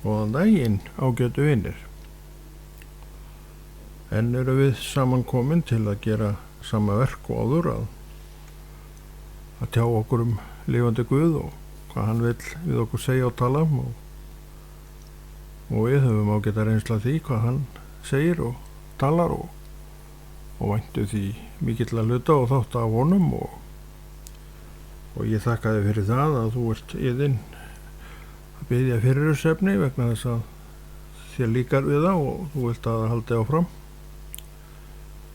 Góðan daginn, ágætu vinir. En eru við samankomin til að gera sama verk og áður að tjá okkur lifandi Guð og hvað hann vill við okkur segja og tala og við höfum ágæta reynsla því hvað hann segir og talar og væntu því mikill að hluta og þátt af honum og ég þakka þér fyrir það að þú ert iðinn að biðja fyrir þessu efni vegna þess að þér líkar við það og þú vilt að það haldi áfram.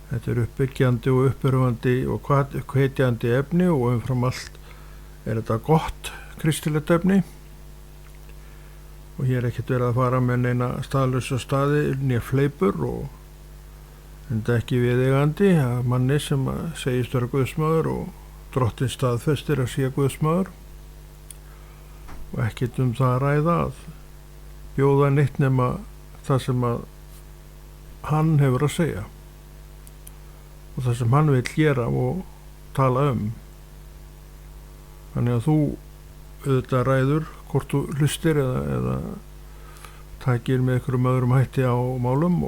Þetta er uppbyggjandi og uppörvandi og hvetjandi efni og umfram allt er þetta gott kristilegt efni og hér er ekkert verið að fara með neina staðlausa staði né fleipur og enda ekki viðeigandi að manni sem segist vera guðsmaður og drottinn staðfestir að sé guðsmaður og ekkert það að ræða að bjóða neitt nema það sem að hann hefur að segja og það sem hann vil gera og tala Þannig að þú auðvitað ræður hvort þú hlustir eða takir með einhverjum öðrum hætti á málum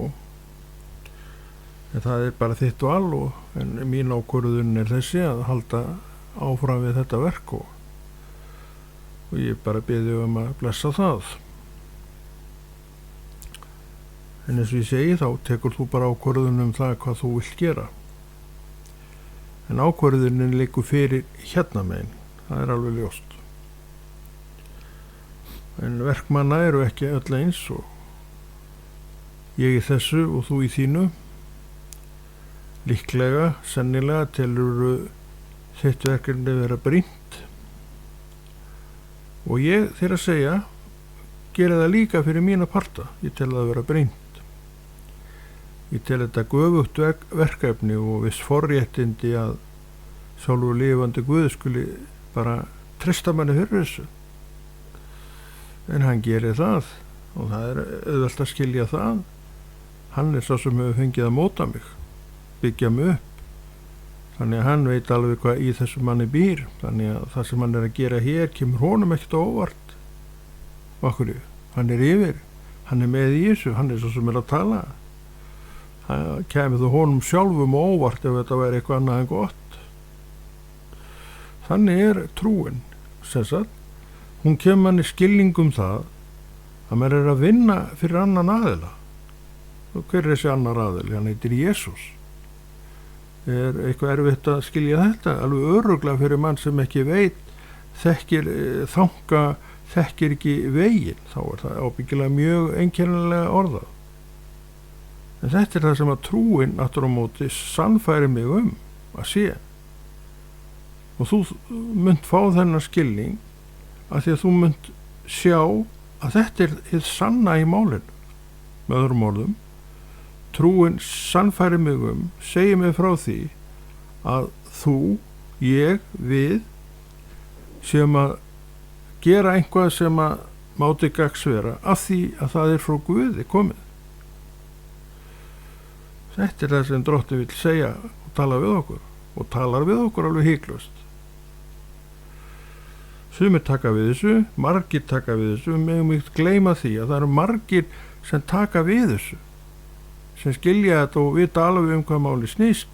en það er bara þitt val en mín ákvörðun er þessi að halda áfram við þetta verk og ég bara biðja að blessa það. En eins og ég segi þá tekur þú bara ákvörðun það hvað þú vilt gera. En ákvörðunin liggur fyrir hérna megin, það er alveg ljóst. En verkmanna eru ekki öll eins og ég í þessu og þú í þínu. Líklega, sennilega telur þitt verkefni vera brýnt og ég þér að segja gera það líka fyrir mína parta. Ég tel það að vera brýnt. Ég tel þetta göfugt verkefni og viss forréttindi að sjálfur lifandi Guð skuli bara treysta manni fyrir þessu. En hann gerir það og það er auðvelt að skilja það. Hann er sá sem hefur fengið að móta mig, byggja mig upp. Þannig að hann veit alveg hvað í þessu manni býr. Þannig að það sem hann er að gera hér kemur honum ekkert á óvart. Okkur, hann er yfir, hann er með í þessu, hann er svo sem er að tala. Það kemur þú honum sjálfum á óvart ef þetta væri eitthvað annað en gott. Þannig er trúin, sem sagt. Hún kemur manni skilningum það að maður er að vinna fyrir annan aðila. Og hver er þessi annar aðili? Hann heitir Jesús. Er eitthvað erfitt að skilja þetta? Alveg örugglega fyrir mann sem ekki veit, þekkir ekki veginn. Þá er það ábyggilega mjög einkennilega orðað. En þetta er það sem að trúin aftur á móti sannfæri mig að sé. Og þú munt fá þennan skilning að því að þú munt sjá að þetta er hið sanna í málinu. Með öðrum orðum, trúin sannfæri mig segir mig frá því að þú, ég, við séum að gera einhvað sem að máti gagns vera af því að það er frá Guði komið. Þetta er það sem Drottinn vill segja og tala við okkur og talar við okkur alveg hiklaust. Sumir taka við þessu, margir taka við þessu, við megum ekki gleyma því að það eru margir sem taka við þessu, sem skilja þetta og vita alveg hvað máli snýst,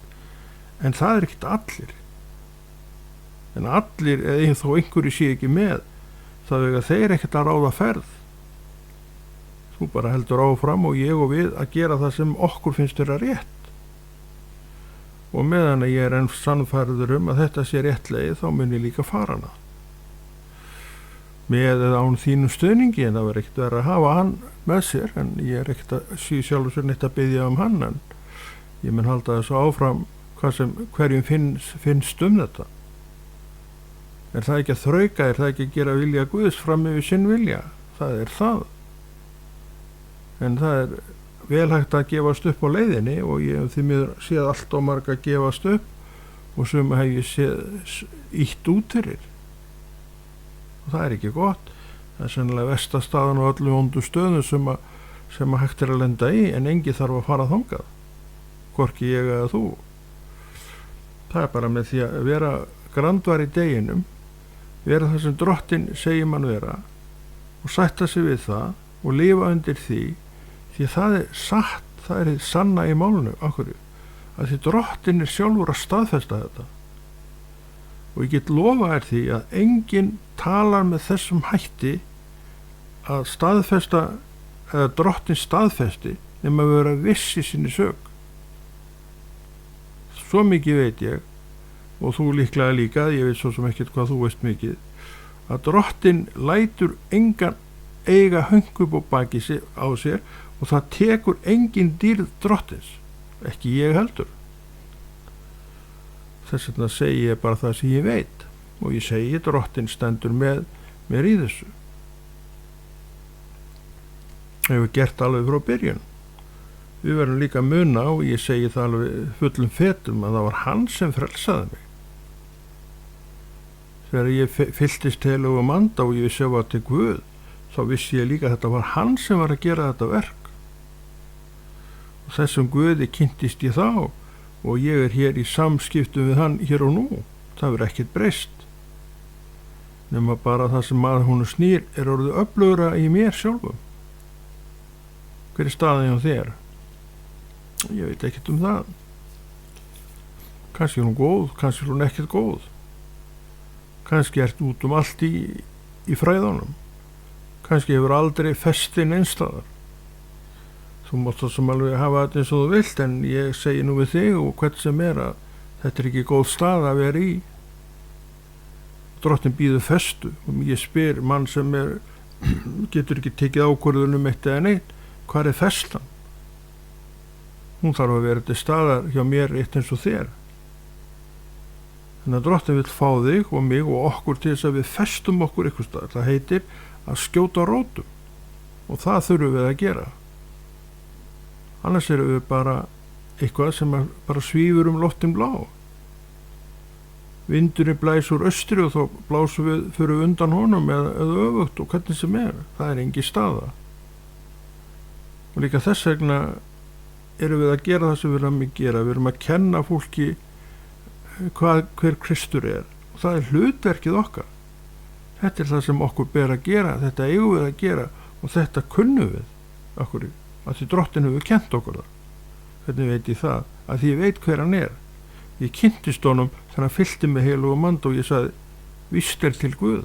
en það er ekkert allir. En allir, eða þó einhverju sé ekki með, það er að þeir ekkert að ráða ferð. Þú bara heldur áfram og ég og við að gera það sem okkur finnst vera rétt. Og meðan að ég er enn sannfærður að þetta sé rétt leið, þá mun ég líka fara hana. Með eða án þínum stuðningi, en það verður ekkert verið að hafa hann með sér, en ég er ekkert að sjálfur sér neitt að biðja hann, en ég mun halda þessu áfram hverjum finnst þetta. Er það ekki að þrauka, er það ekki að gera vilja Guðs fram yfir sinn vilja? Það er það. En það er vel hægt að gefast upp á leiðinni og ég hef því mér séð allt og marga gefast upp og sem hef ég séð ítt út fyrir. Og það er ekki gott. Það er sennilega verstastaðan og öllum vondu stöðum sem að hægt er að lenda í en engi þarf að fara þangað. Hvorki ég eða þú. Það er bara með því að vera grandvar í deginum, vera það sem Drottinn segir mann vera og sætta sig við það og lifa undir því það er satt, það er sanna í málinu. Akkur að því Drottinn sjálfur að staðfesta þetta, og ég get lofa því að enginn talar með þessum hætti að staðfesta eða Drottinn staðfesti nema að vera viss í sinni sök. Svo mikið veit ég, og þú líklega líka, ég veit svo sem ekkert hvað þú veist mikið, að Drottinn lætur engan eiga höngu upp á baki á sér, og það tekur engin dýrð Drottins, ekki ég heldur. Þess vegna segi ég bara það sem ég veit, og ég segi Drottinn stendur með mér í þessu. Hefur gert alveg frá byrjun. Við verðum líka að muna, og ég segi það alveg fullum fetum, að það var hann sem frelsaði mig. Þegar ég fylltist heilugum anda og ég vissi að var til Guð, þá vissi ég líka að þetta var hann sem var að gera þetta verk. Og þessum Guði kynntist ég þá, og ég er hér í samskiptum við hann hér og nú. Það verður ekkert breyst. Nema bara það sem að hún snýr er orðið öflugra í mér sjálfum. Hver er staðan hjá þér? Ég veit ekkert það. Kannski er hún góð, kannski er hún ekkert góð. Kannski ert út allt í fræðunum. Kannski hefur aldrei festin einstæðar. Þú mátt það sem alveg hafa þetta eins og þú vilt, en ég segi nú við þig og hvern sem er að þetta er ekki góð stað að vera í. Drottinn býður festu, og ég spyr mann sem getur ekki tekið ákvörðun eitt eða neitt, hvar er festan? Hún þarf að vera til staðar hjá mér eitt eins og þér. Þannig að Drottinn vill fá þig og mig og okkur til þess að við festum okkur ykkur staðar. Það heitir að skjóta rótum, og það þurfum við að gera. Annars erum við bara eitthvað sem bara svífur loftin blá. Vindurinn blæs úr austri og þá blásum við fyrir undan honum eða öfugt, og hvernig sem er. Það er engin staða. Og líka þess vegna erum við að gera það sem við erum að gera. Við erum að kenna fólki hver Kristur er, og það er hlutverkið okkar. Þetta er það sem okkur ber að gera, þetta eigum við að gera, og þetta kunnum við okkur, að því Drottinn hefur kennt okkur það. Hvernig veit ég það? Að því ég veit hver hann er. Ég kynntist honum þegar hann fyllti mig heilugum anda og ég sagði, víst er til Guð.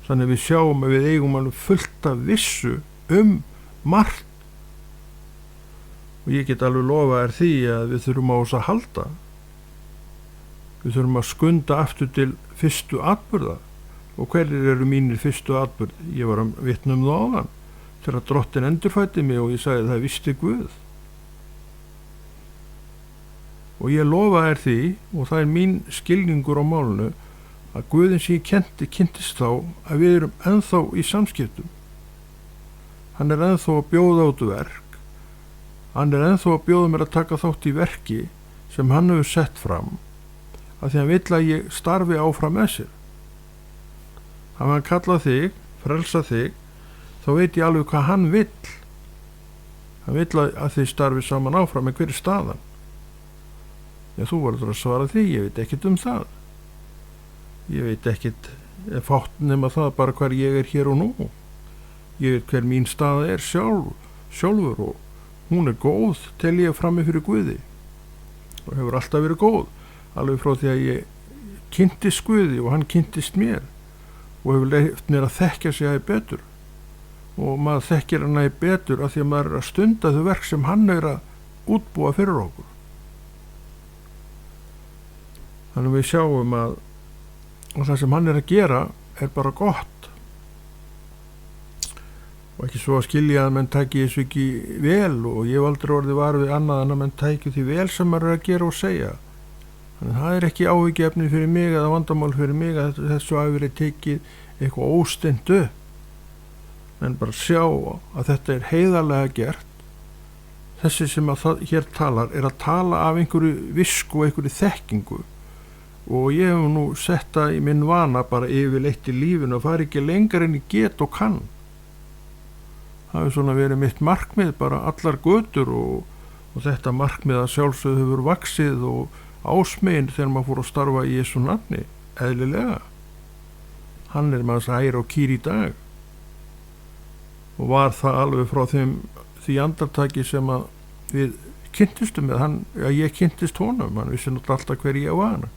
Þannig við sjáum að við eigum alveg fullt af vissu margt. Og ég get alveg lofa því að við þurfum á þess að halda. Við þurfum að skunda aftur til fyrstu atburða. Og hverjir eru mínir fyrstu atburð? Ég var að vitna það áðan, þegar Drottinn endurfæddi mig og ég sagði það vísti Guð. Og ég lofa því, og það er mín skilningur á málinu, að Guðin sem ég kynntist þá, að við erum ennþá í samskiptum. Hann er ennþá að bjóða út verk. Hann er ennþá að bjóða mér að taka þátt í verki sem hann hefur sett fram, af því hann vill að ég starfi áfram með sér. Ef hann kalla þig, frelsa þig, þá veit ég alveg hvað hann vill. Hann vill að þið starfi saman áfram, en hver er staðan? Já, þú verður að svara því, ég veit ekkert það. Ég veit ekkert fátt nema það bara hver ég er hér og nú. Ég veit hver mín staða er sjálfur, og hún er góð til ég frammi fyrir Guði, og hefur alltaf verið góð, alveg frá því að ég kynntist Guði og hann kynntist mér, og hefur leyft mér að þekkja sig að betur, og maður þekkir hann að betur af því að maður er að stunda þau verk sem hann er að útbúa fyrir okkur. Þannig við sjáum að það sem hann er að gera er bara gott, og ekki svo að skilja að menn tæki þessu ekki vel, og ég hef aldrei orðið var við annað en að menn tæki því vel sem maður er að gera og segja. Þannig það er ekki áhyggjefni fyrir mig eða vandamál fyrir mig að þessu hafi verið tekið eitthvað ósteint upp, menn bara sjá að þetta er heiðarlega gert. Þessi sem að hér talar er að tala af einhverju visku og einhverju þekkingu, og ég hef nú sett það í minn vana bara yfirleitt í lífinu og fari ekki lengar en ég get og kann. Það hefur svona verið mitt markmið, bara allar götur, og þetta markmið að sjálfsögðu hefur vaxið og ásmegin þegar maður fór að starfa í Jesú nafni, eðlilega. Hann er manns ær og kýr í dag, og var það alveg frá því andartaki sem að við kynntistum með ég kynntist honum, hann vissi náttúrulega alltaf hver ég var.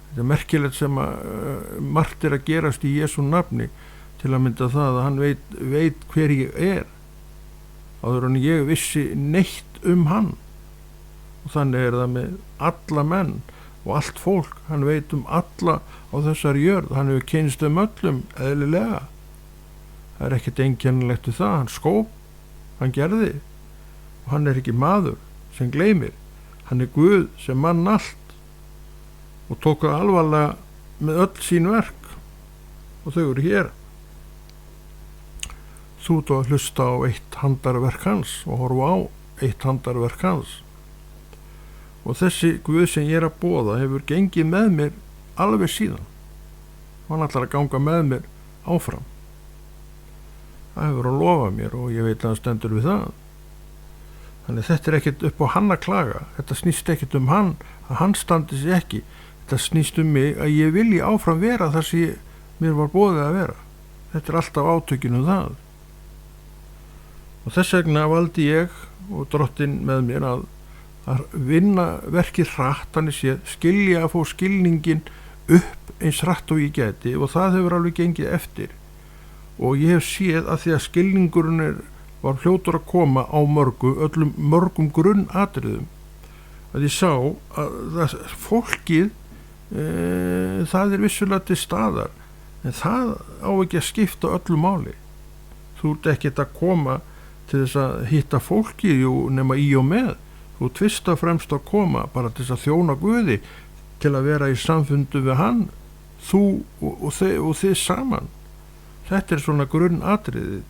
Þetta er merkilegt sem að margt að gerast í Jesú nafni, til að mynda það að hann veit hver ég áður en ég vissi neitt hann, og þannig það með alla menn og allt fólk. Hann veit alla á þessari jörð, hann hefur kynnst öllum eðlilega. Það ekkert einkennilegt við það, hann skóp, hann gerði, og hann ekki maður sem gleymir, hann Guð sem mann allt og tók það alvarlega með öll sín verk, og þau eru hér. Þú ert að hlusta á eitt handarverk hans og horfa á eitt handarverk hans, og þessi Guð sem ég að boða hefur gengið með mér alveg síðan, og hann ætlar að ganga með mér áfram. Það hefur að lofa mér og ég veit að hann stendur við það. Þannig þetta ekkert upp á hann að klaga, þetta snýst ekkert hann, að hann standi sig ekki, þetta snýst mig að ég vilji áfram vera þar sem mér var boðið að vera. Þetta alltaf átökin það. Og þess vegna valdi ég og Drottinn með mér að vinna verkið hratt, þannig sé skilja að fá skilningin upp eins hratt og ég geti, og það hefur alveg gengið eftir. Og ég hef séð að því að skilningurinn var fljótur að koma á mörgum grunnatriðum, að ég sá að fólkið það vissulega til staðar, en það á ekki að skipta öllu máli. Þú ert ekkert að koma til þess að hitta fólkið nema í og með. Þú tvist að fremst að koma bara til þess að þjóna Guði, til að vera í samfundu við hann, þú og þið saman. Þetta svona grunnatriðið.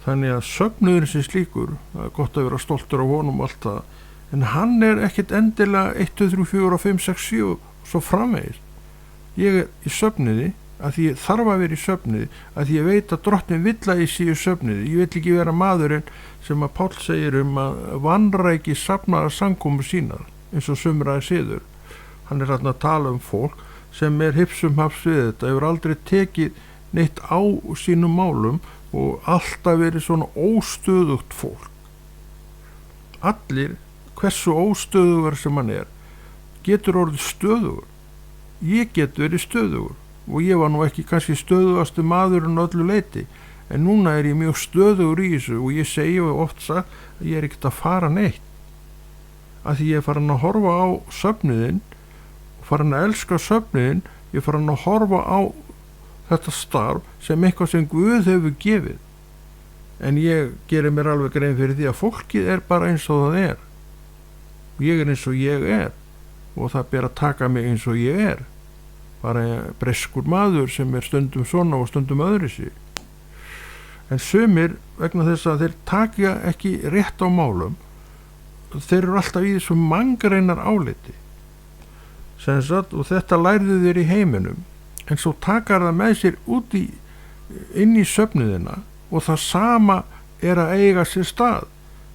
Þannig að söfnuðurinn sem slíkur, það gott að vera stoltur á honum og allt það, en hann ekkert endilega 1, 2, 3, 4, 5, 6, 7 og svo framvegis. Ég í söfnuði, að ég þarf að vera í söfnuði, að ég veit að Drottinn vill að ég sé í söfnuði. Ég vill ekki vera maðurinn sem að Páll segir að vanræki safnaðar samkomu sínar, eins og sumraði siður. Hann þarna að tala fólk sem hipsum haps við þetta, hefur aldrei tekið neitt á sínum málum og alltaf verið svona óstöðugt fólk. Allir, hversu óstöðugur sem hann getur orðið stöðugur. Ég get verið stöðugur, og ég var nú ekki kannski stöðugastu maðurinn öllu leyti, en núna ég mjög stöðugur í þessu, og ég segi oft sagt að ég ekkert að fara neitt, að því ég farin að horfa á söfnuðinn og farin að elska söfnuðinn. Ég farin að horfa á þetta starf sem eitthvað sem Guð hefur gefið, en ég geri mér alveg grein fyrir því að fólkið bara eins og það og ég eins og ég og það ber að taka mig eins og ég bara breskur maður sem stundum svona og stundum öðru sig. En sumir, vegna þess að þeir takja ekki rétt á málum, þeir eru alltaf í þessu manngreinar áliti og þetta lærðu þeir í heiminum, en svo takar það með sér inn í söfnuðina, og það sama að eiga sér stað.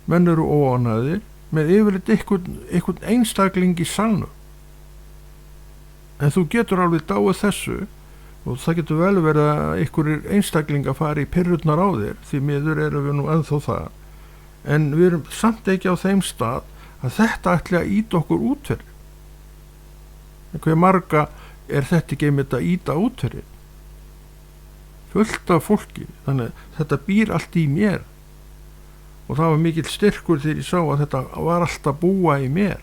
Menn eru óánægðir með yfirleitt einhvern einstakling í salnum, en þú getur alveg dáið þessu, og það getur vel verið að einhverjir einstaklinga fari í pirrurnar á þér, því miður erum við nú ennþá það, en við erum samt ekki á þeim stað að þetta ætli að ýta okkur út fyrir. En hver marga þetta ekki einmitt að ýta út fyrir? Fullt af fólki, þannig að þetta býr allt í mér, og það var mikill styrkur þegar ég sá að þetta var alltaf búa í mér.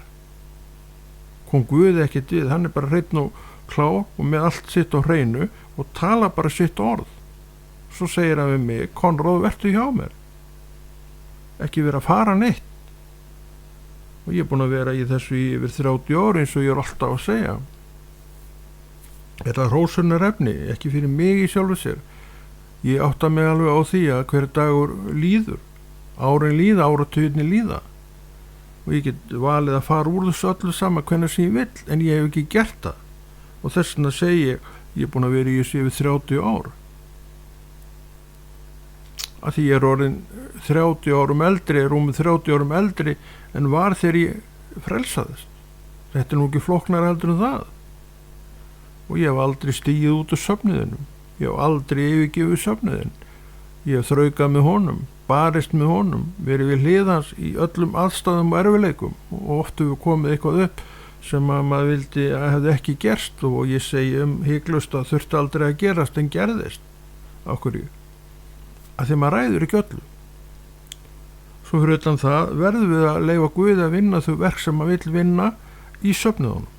Kom Guð ekkert við, hann bara hreinn og klár og með allt sitt á hreinu og tala bara sitt orð. Svo segir hann við mig: Konráð, vertu hjá mér, ekki vera að fara neitt. Og ég búin að vera í þessu í yfir 30 ár, eins og ég alltaf að segja. Þetta hrósunarefni, ekki fyrir mig í sjálfu sér. Ég átta mig alveg á því að hver dagur líður, árin líða, áratugirnir líða, og ég get valið að fara úr þessu öllu sama hvenær sem ég vill, en ég hef ekki gert það. Og þess vegna segi ég búin að vera í þessu yfir 30 ár, að því ég orðin 30 árum eldri, rúmið 30 árum eldri en var þegar ég frelsaðist. Þetta nú ekki flóknar heldur en það, og ég hef aldrei stigið út úr söfnuðinum, ég hef aldrei yfirgefið söfnuðin. Ég hef þraukað með honum, barist með honum, verið við hlið hans í öllum aðstæðum og erfileikum og oft hefur komið eitthvað upp sem að maður vildi að hefði ekki gerst og ég segi hiklaust að þurfti aldrei að gerast en gerðist. Af hverju? Að því maður ræður ekki öllu. Svo fyrir utan það verðum við að leyfa Guði að vinna þau verk sem maður vill vinna í söfnuðunum.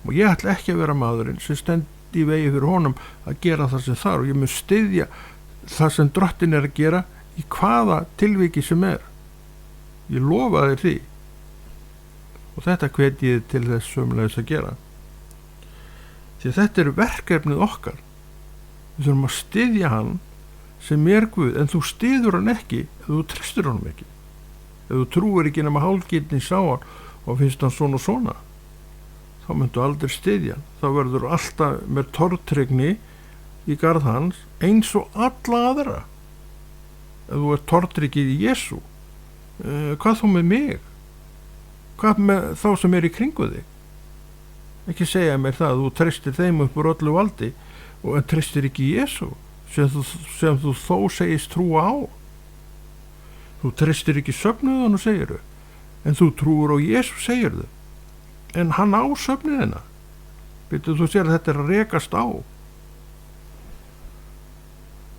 Og ég ætla ekki að vera maðurinn sem stend í vegi fyrir honum að gera það sem þarf og ég mun styðja það sem Drottinn að gera í hvaða tilviki sem er. Ég lofa þér því. Og þetta hvet ég til þess sömulegis að gera. Því þetta er verkefnið okkar. Við þurfum að styðja hann sem er Guð, en þú styður hann ekki ef þú treystir honum ekki. Ef þú trúir ekki nema hálfgildni sá hann og finnst hann svona og svona, þá myndu aldrei styðja hann. Þá verður alltaf með tortryggni í garð hans eins og alla aðra. Ef þú er tortryggið í Jesú, hvað þá með mig? Hvað með þá sem er í kringu þig? Ekki segja mér það að þú treystir þeim upp úr öllu valdi og en treystir ekki í Jesú sem þú þó segist trúa á. Þú treystir ekki söfnuðunum, segirðu, en þú trúur á Jesú, segirðu, en hann á söfnuðina. Þú sér að þetta er að rekast á.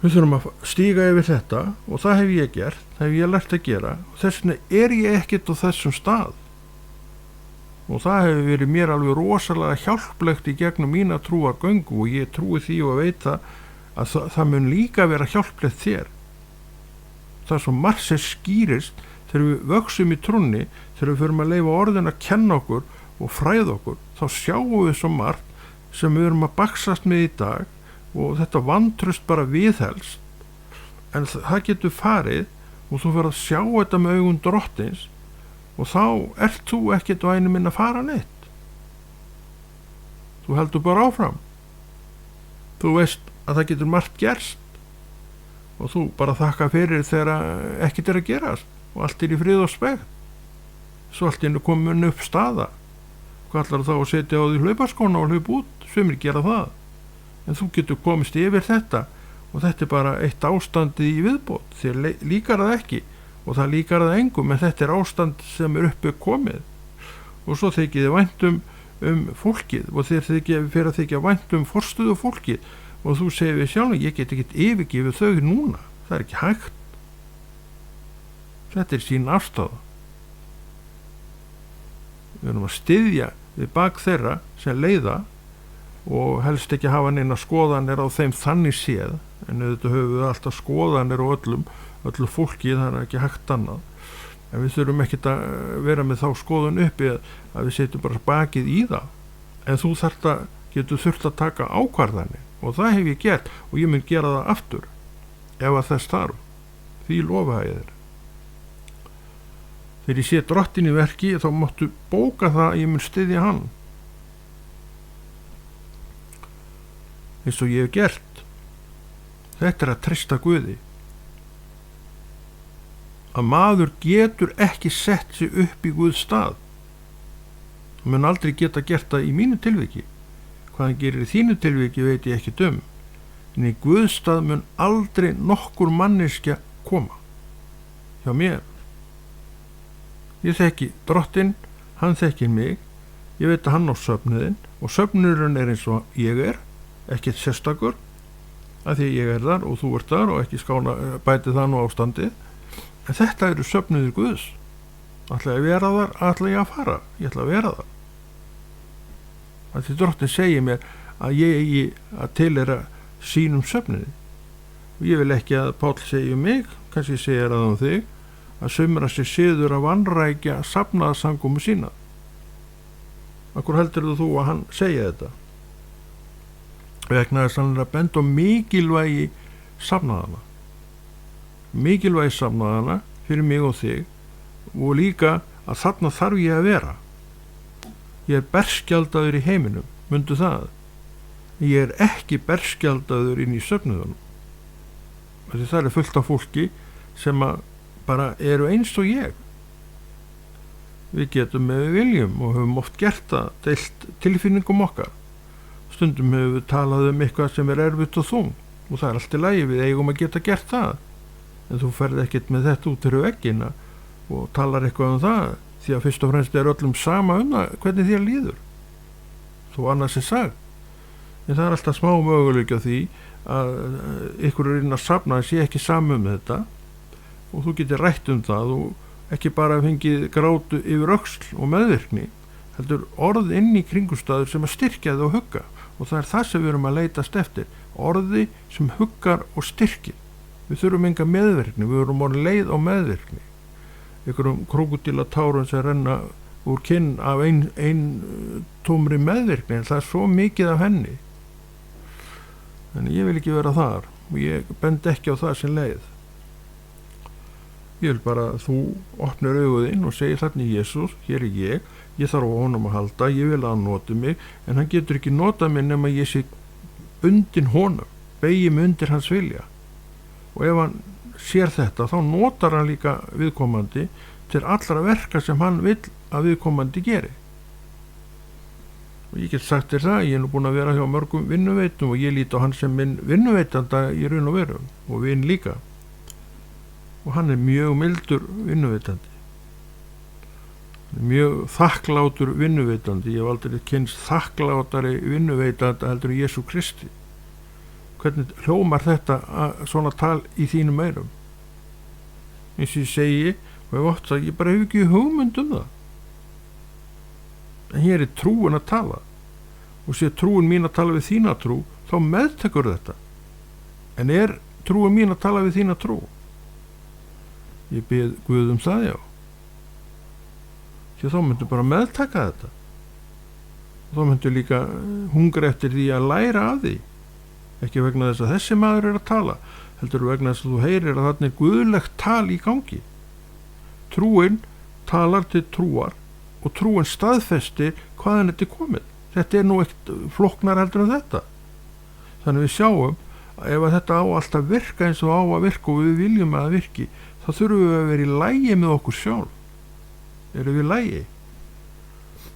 Við þurfum að stíga yfir þetta og það hef ég gert, það hef ég lært að gera og þess vegna er ég ekkert á þessum stað. Og það hefur verið mér alveg rosalega hjálplegt í gegnum mína trúargöngu og ég trúi því og veit að það mun líka vera hjálplegt þér. Það er svo margt sem skýrist þegar við vöxum í trúnni, þegar við förum að leyfa orðin að kenna okkur og fræða okkur, þá sjáum við svo margt sem við erum að baksast með í dag og þetta vantraust bara viðhelst. En það getur farið og þú fyrir að sjá þetta með augum Drottins og þá ert þú ekkert væni minn að fara neitt. Þú heldur bara áfram. Þú veist að það getur margt gerst og þú bara þakka fyrir þegar ekkert er að gerast og allt er í frið og spegt. Svo allt er komin upp staða. Hvað ætlar þá að setja á því hlaupaskóna og hlaupa út? Sumir gera það. En þú getur komist yfir þetta og þetta er bara eitt ástandi í viðbót. Þér líkar það ekki og það líkar það engum, en þetta er ástand sem er uppi komið og svo þykir þið vænt fólkið og þér fyrir að þykja vænt forstuðu fólkið og þú segir við sjálf, ég get ekkert yfirgefið þau núna, það er ekki hægt. Þetta er sín afstaða. Við erum að styðja við bak þeirra sem leiða og helst ekki hafa neina skoðanir á þeim þannig séð, en auðvitað höfum við alltaf skoðanir á öllu fólki, það er ekki hægt annað. En við þurfum ekkert að vera með þá skoðun uppi að við setjum bara bakið í það. En þú getur þurft að taka ákvarðanir og það hef ég gert og ég mun gera það aftur ef að þess þarf. Því lofa ég þér. Þegar ég sé Drottinn í verki þá máttu bóka það að ég mun styðja hann. Eins og ég hef gert. Þetta er að treysta Guði. Að maður getur ekki sett sig upp í Guðs stað. Hann mun aldrei geta gert það í mínu tilviki. Hvað hann gerir í þínu tilviki veit ég ekki en í Guðs stað mun aldrei nokkur manneskja koma hjá mér. Ég þekki Drottinn, hann þekkir mig, ég veit að hann á söfnuðinn og söfnuðurinn er eins og ég er, ekkert sérstakur, af því ég er þar og þú ert þar og ekki skána bæti það nú ástandið. En þetta eru söfnuðir Guðs. Ætla ég að vera þar, ætla ég að fara. Ég ætla að vera þar. Því Drottinn segir mér að ég eigi að tilheyra sínum söfnuði. Og ég vil ekki að Páll segi mig, kannski segir það þig, að sumra sér siður að vanrækja safnaðarsamkomu sína. Akkur heldur þú að hann segja þetta? Vegna þess að hann er að benda á mikilvægi safnaðana. Mikilvægi safnaðana fyrir mig og þig og líka að þarna þarf ég að vera. Ég er berskjaldaður í heiminum, mundu það. Ég er ekki berskjaldaður inn í söfnuðunum. Það er fullt af fólki sem bara eru eins og ég. Við getum með viljum og höfum oft gert það, deilt tilfinningum okkar. Stundum höfum við talað eitthvað sem er erfitt og þung og það er allt í lagi, við eigum að geta gert það. en þú ferð ekkert með þetta út fyrir veggina og talar eitthvað það, því að fyrst og fremst öllum sama það hvernig þér líður þó annars sagt. En það alltaf smá möguleika því að ykkur inn að safna sé ekki saman þetta og þú getur rætt það og ekki bara fengið grátu yfir öxl og meðvirkni, heldur orð inn í kringumstæður sem að styrkja þig og hugga, og það það sem við erum að leitast eftir, orði sem huggar og styrkir. Við þurfum enga meðvirkni, við erum orðin leið á meðvirkni, einhverjum krókódílatárum sem renna úr kinn af ein tómri meðvirkni, en það svo mikið af henni. Þannig ég vil ekki vera þar og ég bend ekki á það sem leið. Ég vil bara að þú opnir auguðinn og segir þarna Jesús, hér ég þarf á honum að halda, ég vil að hann noti mig, en hann getur ekki nota mig nema ég sé bundin honum, beygi mig undir hans vilja. Og ef hann sér þetta, þá notar hann líka viðkomandi til allra verka sem hann vill að viðkomandi geri. Og ég get sagt þér það, ég er nú búin að vera hjá mörgum vinnuveitum og ég líti á hann sem minn vinnuveitanda í raun og veru og vinn líka. Og hann er mjög mildur vinnuveitandi. Mjög þakklátur vinnuveitandi. Ég hef aldrei kynnst þakklátari vinnuveitanda heldur en Jesú Kristi. Hvernig hljómar þetta svona tal í þínum eyrum? Eins og ég segi, og ég oft að ég bara hef ekki hugmynd það. En hér er trúin að tala, og sé trúin mín að tala við þína trú, þá meðtekur þetta. En er trúin mín að tala við þína trú? Ég bið Guð það, já. Því þá myndu bara meðtaka þetta. Og þá myndu líka hungra eftir því að læra af því. Ekki vegna þess að þessi maður er að tala, heldur vegna þess að þú heyrir að þarna er guðlegt tal í gangi. Trúin talar til trúar og trúin staðfestir hvaðan þetta er komið. Þetta er nú eitt flóknar heldur en þetta. Þannig við sjáum að ef að þetta á alltaf virka eins og á að virka og við viljum að það virki, þá þurfum við að vera í lagi með okkur sjálf. Erum við í lagi?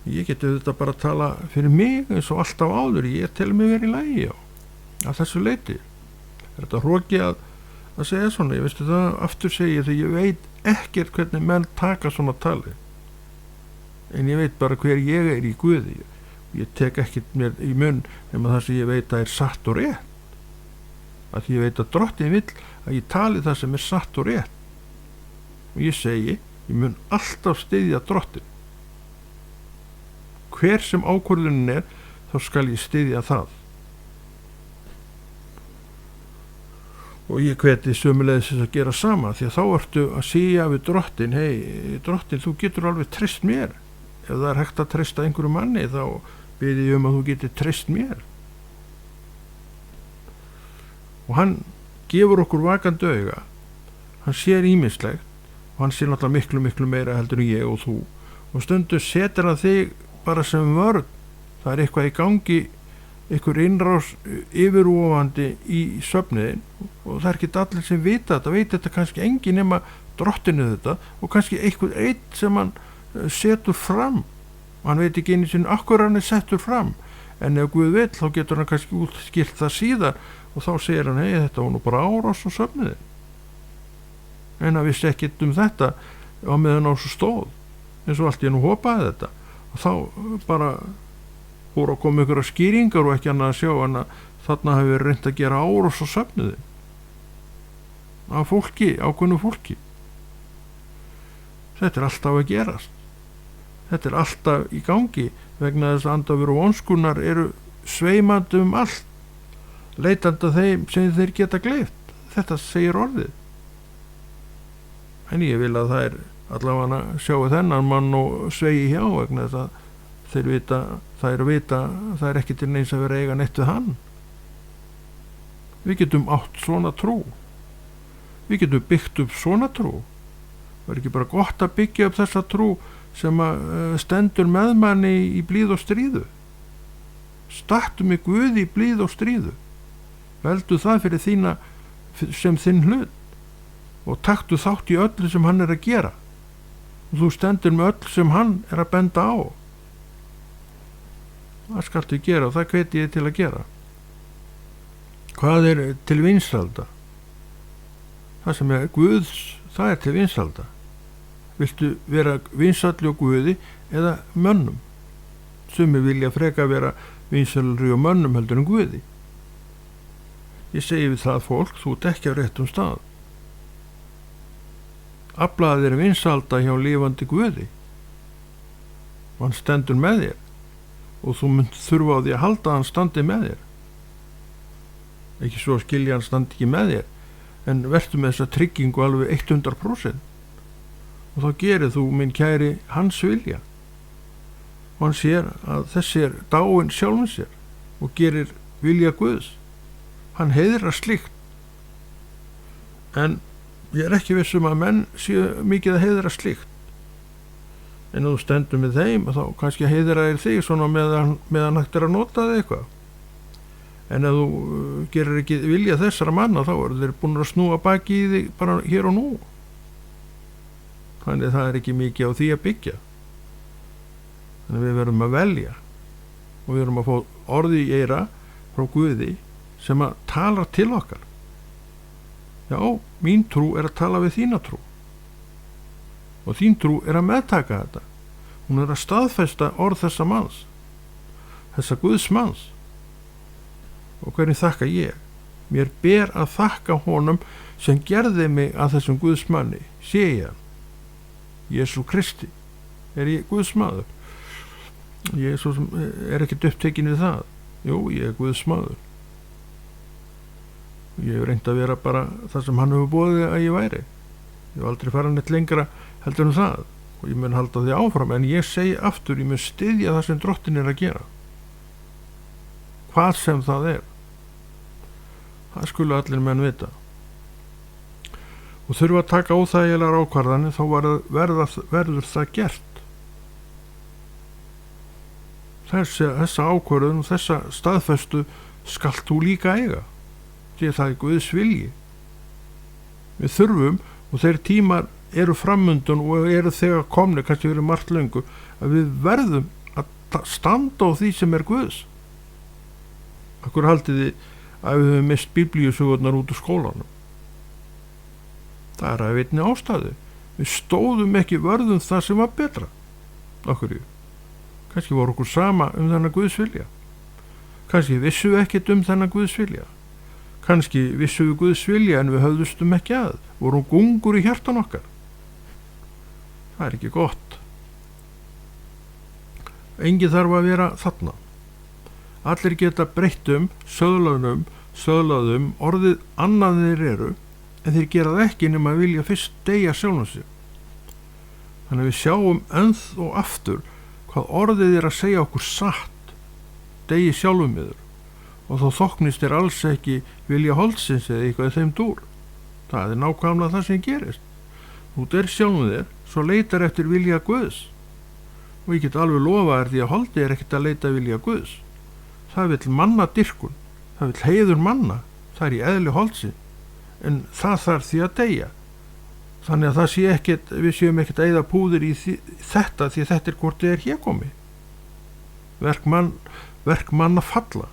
Ég geti þetta bara að tala fyrir mig eins og alltaf áður. Ég tel mig verið í lagi, já. Að þessu leiti. Er þetta hroki að segja svona? Ég veistu það aftur segja því ég veit ekkert hvernig menn taka svona tali. En ég veit bara hver ég er í Guði. Ég tek ekkert mér í munn nema það sem ég veit að er satt og rétt. Að ég veit að Drottinn vill að ég tali það sem er satt og rétt. Og ég segi, ég mun alltaf styðja Drottinn. Hver sem ákvörðunin er, þá skal ég styðja það. Og ég hveti sömuleiðis að gera sama, því að þá ertu að segja við Drottinn, hei, Drottinn, þú getur alveg treyst mér. Ef það er hægt að treysta einhverju manni, þá bið ég að þú getur treyst mér. Og hann gefur okkur vakandi auga. Hann sér ýmislegt og hann sér náttúrulega miklu meira heldur en ég og þú. Og stundum setur hann þig bara sem vörn. Það er eitthvað í gangi, einhver innrás yfirvofandi í svefniðin og það er ekki allir sem veit þetta kannski engin nema Drottinu þetta og kannski einhver einn sem hann setur fram og hann veit ekki einu sinni akkur hann er settur fram, en ef Guð vill þá getur hann kannski útskilt það síðar og þá segir hann, hei, þetta var nú bara árás og svefniðin, en hann vissi ekkert þetta á meðan á svo stóð, eins og allt í nú hopaði þetta og þá bara voru að koma ykkur skýringar og ekki annað að sjá en að þarna hefur reynt að gera árás og svefniðin af fólki, ákveðnu fólki. Þetta er alltaf að gerast. Þetta er alltaf í gangi vegna þess að andafur og vonskunar eru sveimandi allt, leitandi að þeim sem þeir geta gleypt. Þetta segir orðið. En ég vil að það er allavega að sjá þennan mann og svegi hjá vegna þess að þeir vita, það er ekki til neins að vera eiga neitt við hann. Við getum átt svona trú. Við getum byggt upp svona trú. Það er ekki bara gott að byggja upp þessa trú sem stendur með manni í blíð og stríðu. Stattu mig Guði í blíð og stríðu. Veldu það fyrir þína sem þinn hlut og taktu þátt í öllu sem hann er að gera. Og þú stendur með öllu sem hann er að benda á. Það skaltu gera og það hveti ég til að gera. Hvað er til vinsælda? það sem er Guðs, það er til vinsalda. Viltu vera vinsalli og Guði eða mönnum? Sumir vilja freka vera vinsalri og mönnum heldur en Guði. Ég segi við það fólk, þú ert ekki á réttum stað. Aflaðu þér vinsalda hjá lifandi Guði. Og hann stendur með þér og þú munt þurfa á því að halda að hann standi með þér. Ekki svo að skilja hann standi ekki með þér, en vertu með þessa tryggingu alveg 100%. Og þá gerir þú, minn kæri, hans vilja. Og hann sér að þessi er dáinn sjálfum sér og gerir vilja Guðs. Hann heiðrar slíkt. En ég er ekki viss að menn séu mikið að heiðra slíkt. En ef þú stendur með þeim, þá kannski heiðra þér þig svona meðan hægt að nota þig eitthvað. En ef þú gerir ekki vilja þessara manna, þá eru þeir búin að snúa baki í þig bara hér og nú. Þannig það er ekki mikið á því að byggja. Þannig við verðum að velja og við verðum að fá orði í eyra frá Guði sem að tala til okkar. Já, mín trú er að tala við þína trú og þín trú er að meðtaka þetta. Hún er að staðfesta orð þessa manns, þessa Guðs manns. Og hvernig þakka ég? Mér ber að þakka honum sem gerði mig að þessum Guðs manni, sé ég hann. Jesú Kristi, er ég Guðs maður? Ég er ekkert upptekinn við það. Jú, ég er Guðs maður. Ég hef reynt að vera bara það sem hann hefur boðið að ég væri. Ég hef aldrei farið neitt lengra heldur en það og ég mun halda því áfram, en ég segi aftur, ég mun styðja það sem Drottinn er að gera. Hvað sem það er. Það skulu allir menn vita. Og þurfa að taka óþægilegar ákvarðanir, þá verður það gert. Þessa ákvörðun og þessa staðfestu skalt þú líka eiga. Því það er Guðs vilji. Við þurfum, og þeir tímar eru framöndun og eru þegar komni, kannski verið margt löngu, að við verðum að standa á því sem er Guðs. Akkur haldið þið að við höfum mist biblíusögurnar út úr skólanum? Það er að veitni ástæðu. Við stóðum ekki vörðum það sem var betra. Akkurju? Kannski voru okkur sama þennan Guðs vilja. Kannski vissu við ekkert þennan Guðs vilja. Kannski vissu við Guðs vilja en við höfðustum ekki að. Vorum gungur í hjartan okkar. Það er ekki gott. Enginn þarf að vera þarna. Allir geta breyttum, söðlaðum, orðið annað þeir eru, en þeir gera það ekki nema að vilja fyrst deyja sjálfum sig. Þannig að við sjáum enn og aftur hvað orðið er að segja okkur satt, deyji sjálfum yfir, og þá þóknist þér alls ekki vilja holdsins eða eitthvað í þeim dúr. Það er nákvæmlega það sem gerist. Þú der sjálfum þér, svo leitar eftir vilja Guðs. Og ég get alveg lofa þér því að holdi er ekkert að leita vilja Guðs. Það vill manna dyrkun, það vill heiður manna, það er í eðli holdsin, en það þarf því að deyja. Þannig að það sé ekkert, við séum ekkert að eyða púður í þetta, því þetta er hvort þið er hér komi. Verk manna falla.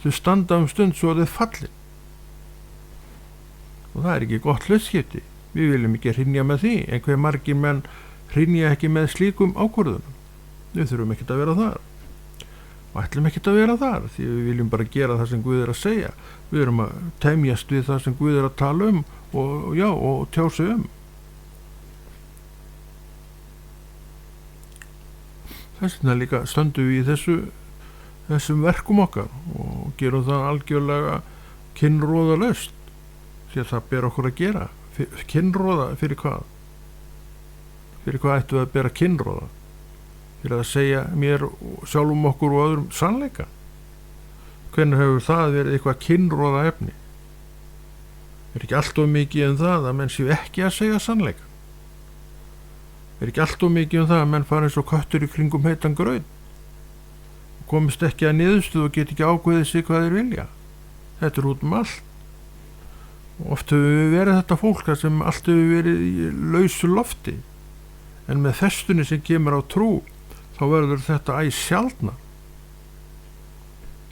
Þau standa stund svo þau falli. Og það er ekki gott hlutskipti. Við viljum ekki hrynja með því, en hver margir menn hrynja ekki með slíkum ákvörðunum. Við þurfum ekkert að vera þar. Og ætlum ekkert að vera þar, því við viljum bara gera það sem Guð er að segja. Við erum að temjast við það sem Guð er að tala og tjá sig Þess vegna líka stöndum við í þessum verkum okkar og gerum það algjörlega kinnroðalaust, því að það ber okkur að gera. Kinnroða fyrir hvað? Fyrir hvað ættu að bera kinnroða? Fyrir að segja mér sjálfum okkur og öðrum sannleika? Hvernig hefur það verið eitthvað kinnroða efni? Er ekki allt of mikið það að menn séu ekki að segja sannleika? Er ekki allt of mikið það að menn fara eins og köttur í kringum heitan graut og komist ekki að niðurstöðu og get ekki ákveðið sig hvað þeir vilja? Þetta er út allt. Og oft hefur við verið þetta fólk sem allt hefur verið í lausu lofti, en með festunni sem kemur á trú þá verður þetta æ sjaldnar.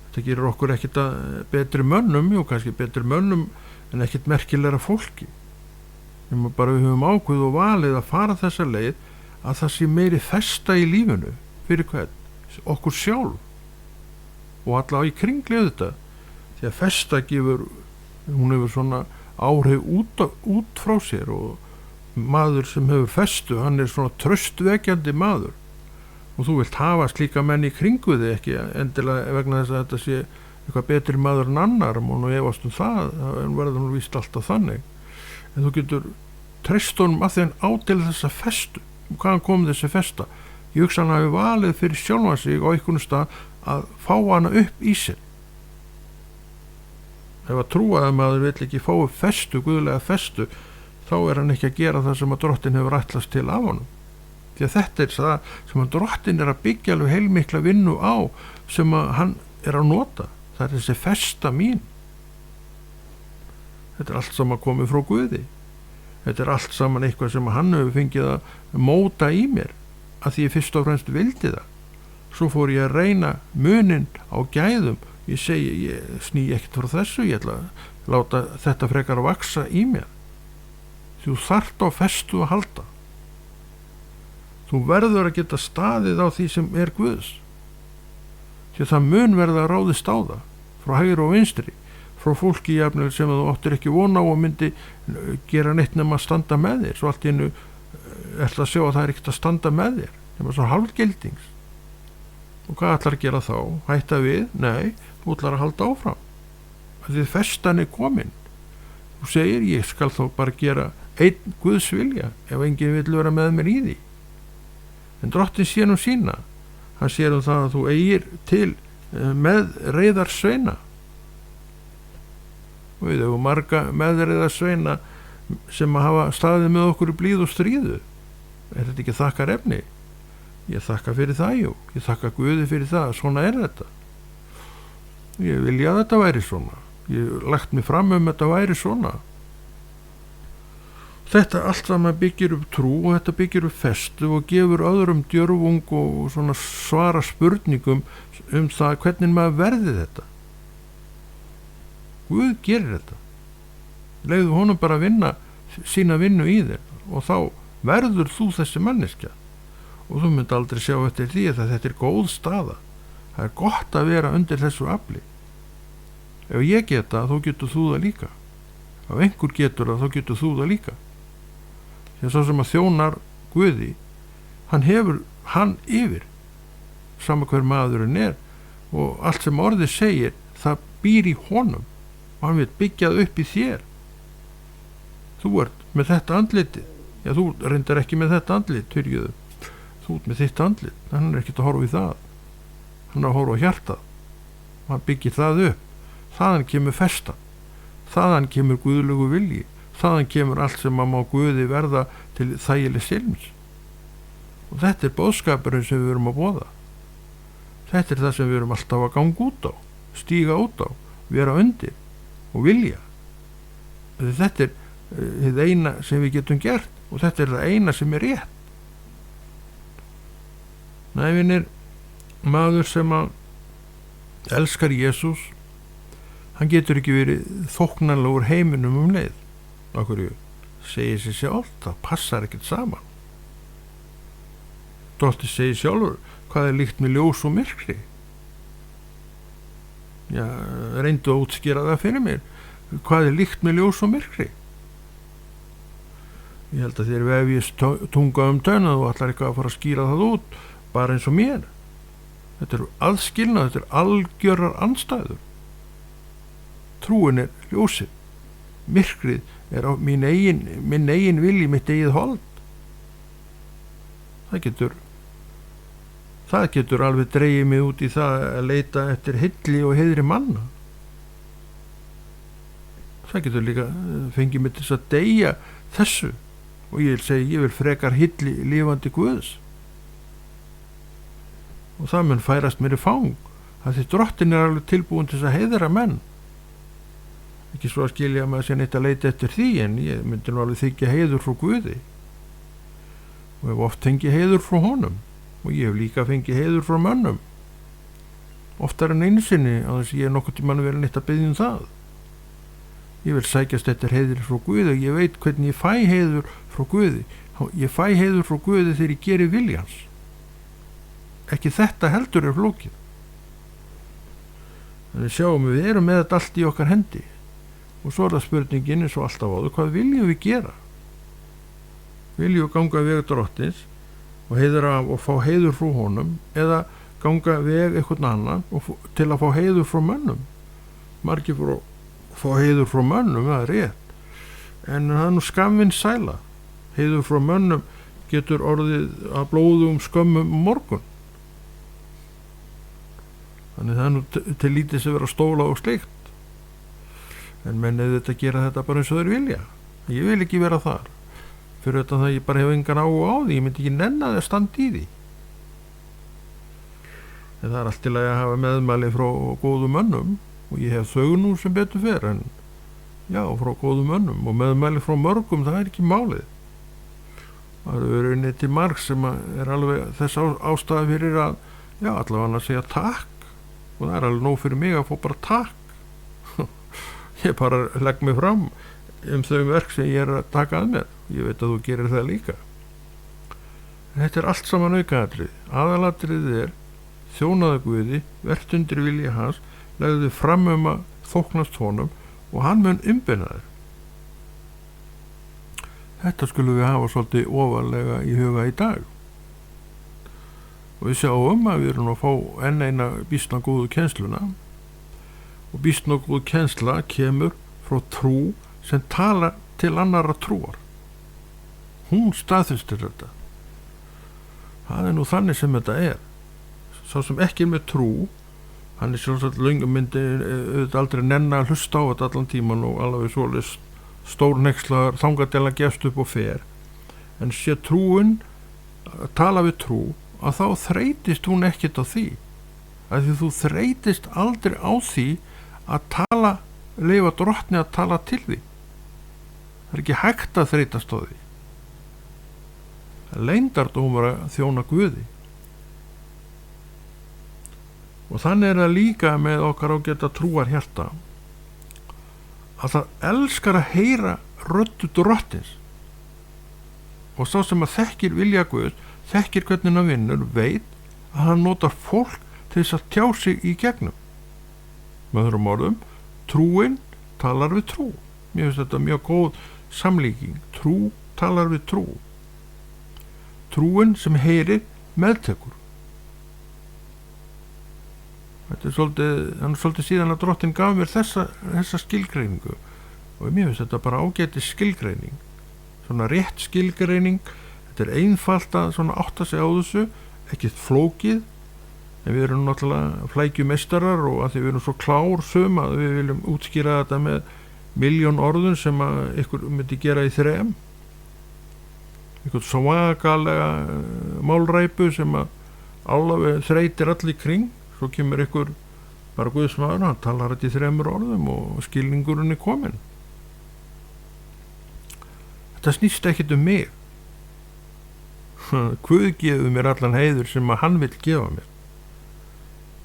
Þetta gerir okkur ekkert betri mönnum, kannski betri mönnum en ekkert merkilegra fólki. sem bara við höfum ákveð og valið að fara þessa leið, að það sé meiri festa í lífinu fyrir hvern, okkur sjálf og alla í kringli þetta, því að festa hún hefur svona áhrif út frá sér, og maður sem hefur festu, hann er svona traustvekjandi maður, og þú vilt hafa slíka menn í kringu þig, ekki endilega vegna þess að þetta sé eitthvað betri maður en annar, og nú efast það, en verður nú víst alltaf þannig, en þú getur treyst honum að því hann á til þessa festu. Hvaðan kom þessi festa? Ég hugsa hann hafi valið fyrir sjálfan sig á einhvern stað að fá hana upp í sér. Ef að trúaði maður vill ekki fá upp festu, guðlega festu, þá er hann ekki að gera það sem að Drottinn hefur ætlast til af honum. Því að þetta er það sem að Drottinn er að byggja alveg heilmikla vinnu á, sem að hann er að nota. Það er þessi festa mín. Þetta er allt saman komið frá Guði. Þetta er allt saman eitthvað sem hann hefur fengið að móta í mér, að því ég fyrst og fremst vildi það. Svo fór ég að reyna muninn á gæðum. Ég segi, ég sný ekkert frá þessu, ég ætla að láta þetta frekar að vaksa í mér. Þú þarft á festu að halda. Þú verður að geta staðið á því sem er Guðs. Því það mun verða að ráðist á það, frá hægri og vinstri, frá fólki jafnvel sem þú áttir ekki vona á og myndi gera neitt nema að standa með þér. Svo allt í einu ætla að sjá að það er ekkert að standa með þér, nema svo hálfgildings. Og hvað ætlar að gera þá? Hætta við? Nei, þú ætlar að halda áfram. Því festan er komin. Þú segir, ég skal þá bara gera einn Guðs vilja, ef enginn vill vera með mér í því. En Drottinn sér sína. Hann sér það að þú eigir til með reiðarsveina. Og við hefum marga meðreiðarsveina sem að hafa staðið með okkur í blíð og stríðu. Er þetta ekki þakkar efni? Ég þakka fyrir það, jú. Ég þakka Guði fyrir það. Svona er þetta. Ég vilja að þetta væri svona. Ég lagt mig fram þetta væri svona. Þetta allt saman byggir upp trú, og þetta byggir upp festu og gefur öðrum djörfung og svona svara spurningum það hvernig maður verði þetta. Guð gerir þetta. Leyfðu honum bara að vinna sína vinnu í þér, og þá verður þú þessi manneskja. Og þú myndi aldrei sjá eftir því að þetta er góð staða. Það er gott að vera undir þessu afli. Ef ég geta, þá getur þú það líka. Ef einhver getur það, þá getur þú það líka. Því að svo sem að þjónar Guði, hann hefur hann yfir, sama hver maðurinn er, og allt sem orðið segir, það býr í honum, og hann vil byggjað upp í þér. Þú ert með þetta andlitið. Já, þú reyndar ekki með þetta andlit, tyrjuðu. Þú ert með þitt andlit, hann er ekkert að horfa í það. Hann er að horfa á hjartað. Hann byggir það upp. Þaðan kemur festa. Þaðan kemur guðlegu vilji. Þaðan kemur allt sem að má Guði verða til þægileg silms. Og þetta er boðskapurinn sem við erum að boða. Þetta er það sem við erum alltaf að ganga út á, stíga út á, vera undir og vilja. Þetta er það eina sem við getum gert, og þetta er það eina sem er rétt. Vinir, maður sem að elskar Jesús, hann getur ekki verið þóknanlegur heiminum leið. Okkur segir sér sjálf, það passar ekkert saman. Drottinn segir sjálfur, hvað er líkt með ljós og myrkri? Já, reyndu að útskýra það fyrir mér. Hvað er líkt með ljós og myrkri? Ég held að þér vefjist tunga tönn og ætlar ekki að fara að skýra það út, bara eins og mér. Þetta er aðskilnað, þetta er algjörar andstæður. Trúin er ljósið. Myrkrið er á minn eigin vilji, mitt eigið hold. Það getur alveg dregið mig út í það að leita eftir hylli og heiðri manna. Það getur líka fengið mig til að deyja þessu, og ég vil segja, ég vil frekar hylli lifandi Guðs. Og það mun færast mér í fang, að því Drottinn er alveg tilbúin til að heiðra menn. Ekki svo að skilja maður sé neitt að leita eftir því, en ég myndi nú alveg þykja heiður frá Guði, og hef oft fengið heiður frá honum, og ég hef líka fengið heiður frá mönnum, oftar en einu sinni, á þess að ég er nokkuð tímann verið neitt að biðja það. Ég vil sækjast eftir heiður frá Guði og ég veit hvernig ég fæ heiður frá Guði. Ég fæ heiður frá Guði þegar ég geri viljans. Ekki þetta heldur flókið. Þannig sjáum við erum með þetta allt í okkar hendi. Og svo það spurningin eins og alltaf áður, hvað viljum við gera? Viljum við ganga veg Drottins og fá heiður frá honum, eða ganga veg eitthvað annan til að fá heiður frá mönnum? Margir fá heiður frá mönnum, það rétt. En það nú skammvinn sæla. Heiður frá mönnum getur orðið að blóðum skömmum morgun. Þannig það nú til lítið sem vera stóla og sleikt. En menn þetta gera þetta bara eins og þeir vilja. Ég vil ekki vera þar. Fyrir þetta það ég bara hef engan áhuga á því. Ég myndi ekki nenna það að standa í því. En það allt í lagi að hafa meðmæli frá góðum mönnum. Og ég hef þau nú sem betur fer. En já, frá góðum mönnum. Og meðmæli frá mörgum, það ekki málið. Það eru verið til marg sem alveg þess ástæða fyrir að, já, allavega að segja takk. Og það alveg nóg fyrir mig að fá bara takk. Ég bara legg mig fram þau verk sem ég að taka að mér. Ég veit að þú gerir það líka. Þetta allt saman aukaatrið. Aðalatriðið þjónaðu Guði, vert undir vilja hans, legðu fram að þóknast honum og hann mun umbena þér. Þetta skulum við hafa svolítið ofarlega í huga í dag. Og við sjáum að við erum að fá enn eina býsna góðu kennsluna. Og býsna góð kennsla kemur frá trú sem talar til annarra trúar. Hún staðfestir þetta. Það nú þannig sem þetta Sá sem ekki með trú, hann sjálfsagt löngum myndi aldrei nenna að hlusta á þetta allan tíman og alveg svoleiðis stórnexlaðar þangað að gefst upp og fer. En sé trúin að tala við trú, að þá þreytist hún ekkert á því. Að því þú þreytist aldrei á því að leyfa Drottni að tala til því. Það ekki hægt að þreytast á því. Það leyndardómur að þjóna Guði. Og þannig það líka með okkar ágæta trúar hjarta að það elskar að heyra röddu Drottins. Og sá sem að þekkir vilja Guðs, þekkir hvernig hann vinnur, veit að hann notar fólk til þess að tjá sig í gegnum. Með öðrum orðum, trúin talar við trú. Mér finnst þetta mjög góð samlíking. Trú talar við trú. Trúin sem heyrir meðtekur. Þetta svolítið síðan að Drottinn gaf mér þessa skilgreiningu og mér finnst þetta bara ágætis skilgreining. Svona rétt skilgreining. Þetta einfalt að svona átta sig á þessu, ekkert flókið. En við erum náttúrulega flækjumeistarar og að því við erum svo klár að við viljum útskýra þetta með 1.000.000 orðum sem að ykkur myndi gera í 3. Ykkur svakalega málræpu sem að alveg þreytir allir kring. Svo kemur ykkur bara Guðsmaður, hann talar þetta í 3 orðum og skilningurinn komin. Þetta snýst ekkert mig. Guð gefur mér allan heiður sem að hann vill gefa mér.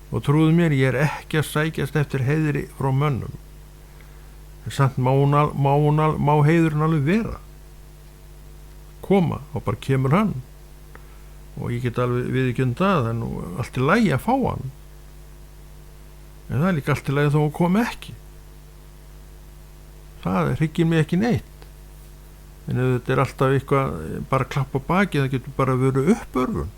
Og trúðu mér, ég ekki að sækjast eftir heiðri frá mönnum. En samt má heiðurinn alveg vera. Koma og bara kemur hann. Og ég get alveg viðurkennt það, en allt í lagi að fá hann. En það líka allt í lagi þó að koma ekki. Það hryggir mig ekki neitt. En ef þetta alltaf eitthvað bara klapp á baki, það getur bara verið uppörfun.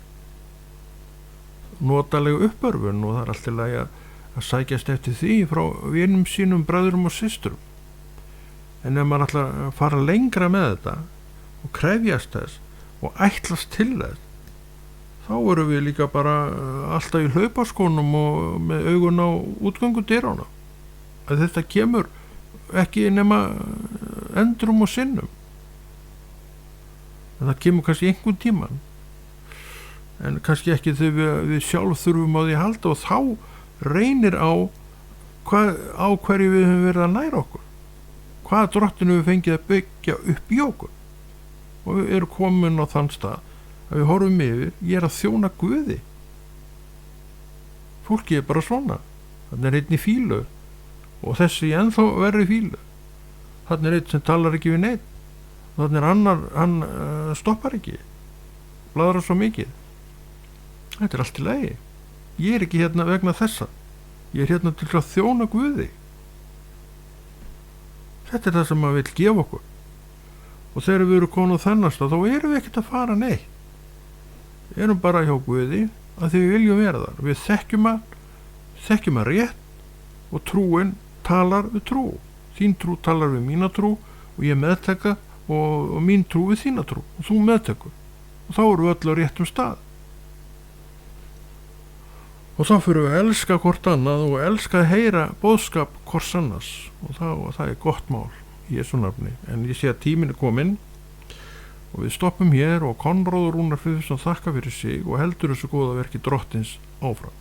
Notalega uppörfun og það allt í lagi að sækjast eftir því frá vinum sínum, bræðurum og systrum. En ef maður ætlar að fara lengra með þetta og krefjast þess og ætlast til þess, þá erum við líka bara alltaf í hlaupaskónum og með augun á útgöngudyrana. Að þetta kemur ekki nema endrum og sinnum. En það kemur kannski einhvern tíman. En kannski ekki þegar við sjálf þurfum á því að halda og þá reynir á hverju við höfum verið að næra okkur. Hvaða Drottinn við fengið að byggja upp í okkur. Og við erum komin á þann stað að við horfum yfir, ég að þjóna Guði. Fólki bara svona. Þannig einn í fílu og þessi ennþá verri fílu. Þannig einn sem talar ekki við neitt. Þannig annar, hann stoppar ekki. Blaðrar svo mikið. Þetta allt í lagi. Ég ekki hérna vegna þessa. Ég hérna til að þjóna Guði. Þetta það sem maður vill gefa okkur. Og þegar við erum komin á þennan stað, þá erum við ekkert að fara neitt. Við erum bara hjá Guði að því við viljum vera þar. Við þekkjum að rétt og trúin talar við trú. Þín trú talar við mína trú og ég meðteka og mín trú við þína trú og þú meðtekur. Og þá erum við öll á réttum stað. Og þá fyrir við að elska hvort annað og elska að heyra boðskap hvors annars og það er gott mál í Jesú nafni. En ég sé að tíminn er kominn og við stoppum hér og Konráð Rúnar Friðriksson þakka fyrir sig og heldur þessu góða verki Drottins áfram.